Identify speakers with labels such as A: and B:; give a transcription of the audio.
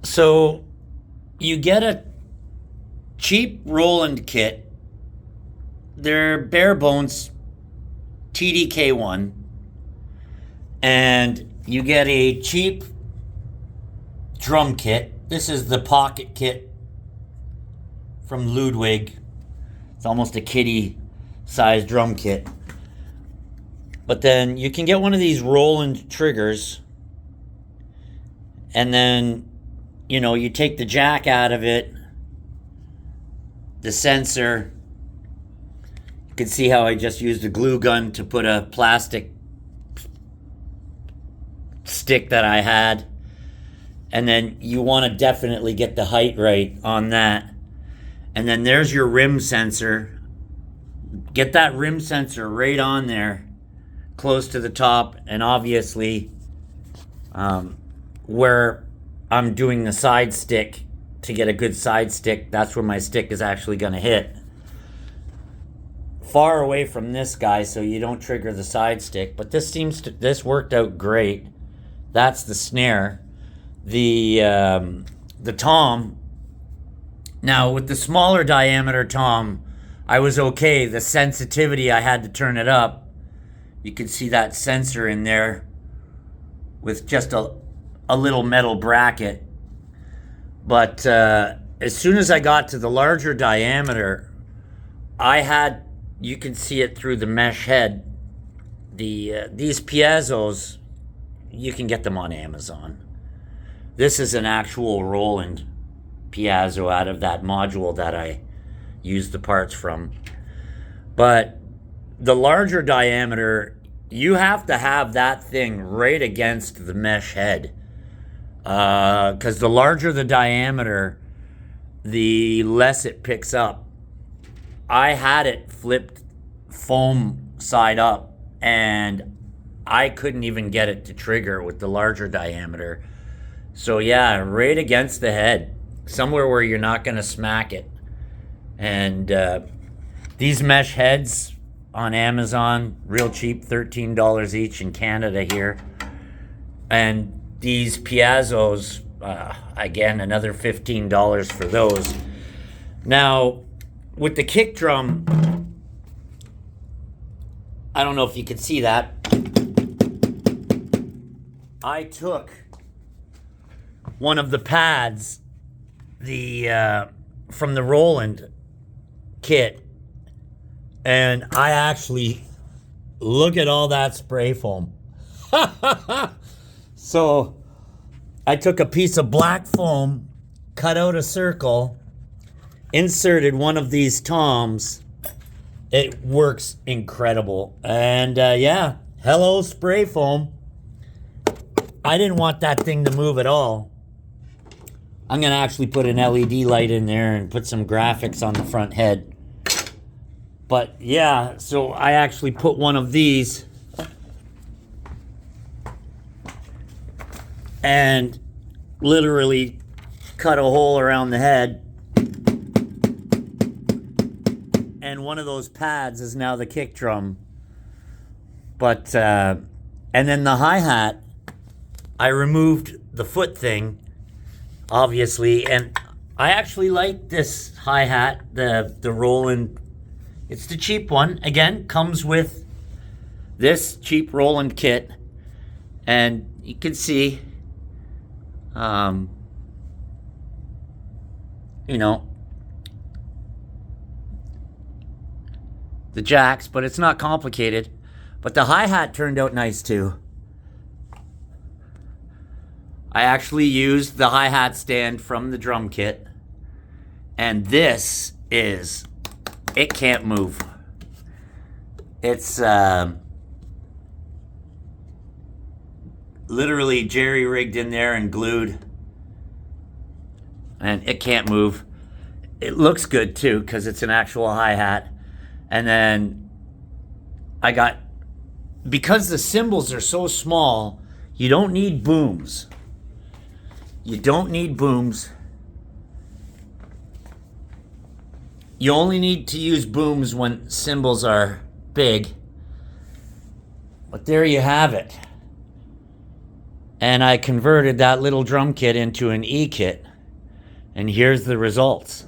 A: So you get a cheap Roland kit. They're bare bones TDK1. And you get a cheap drum kit. This is the pocket kit from Ludwig. It's almost a kiddie size drum kit. But then you can get one of these Roland triggers. And then, you take the jack out of it, the sensor. You can see how I just used a glue gun to put a plastic stick that I had. And then you want to definitely get the height right on that. And then there's your rim sensor. Get that rim sensor right on there, close to the top, and obviously where I'm doing the side stick, to get a good side stick, that's where my stick is actually going to hit. Far away from this guy so you don't trigger the side stick, but this worked out great. That's the snare. The tom. Now with the smaller diameter tom, I was okay. The sensitivity, I had to turn it up. You can see that sensor in there with just a little metal bracket. But as soon as I got to the larger diameter, you can see it through the mesh head. These piezos, you can get them on Amazon. This is an actual Roland piezo out of that module that I used the parts from. But the larger diameter, you have to have that thing right against the mesh head. Because the larger the diameter, the less it picks up. I had it flipped foam side up, and I couldn't even get it to trigger with the larger diameter. So yeah, right against the head, somewhere where you're not going to smack it. And these mesh heads on Amazon, real cheap, $13 each in Canada here. And these piezos, again, another $15 for those. Now, with the kick drum, I don't know if you can see that. I took one of the pads, from the Roland kit, and I actually, look at all that spray foam. So I took a piece of black foam, cut out a circle, inserted one of these toms. It works incredible. And yeah, hello spray foam. I didn't want that thing to move at all. I'm going to actually put an LED light in there and put some graphics on the front head. But yeah, so I actually put one of these and literally cut a hole around the head. And one of those pads is now the kick drum. But, and then the hi-hat, I removed the foot thing, obviously, and I actually like this hi-hat, the Roland. It's the cheap one. Again, comes with this cheap Roland kit, and you can see, the jacks, but it's not complicated. But the hi-hat turned out nice too. I actually used the hi-hat stand from the drum kit. And this is, it can't move. It's literally jerry-rigged in there and glued. And it can't move. It looks good too, because it's an actual hi-hat. And then because the cymbals are so small, you don't need booms. You don't need booms. You only need to use booms when cymbals are big. But there you have it. And I converted that little drum kit into an E kit. And here's the results.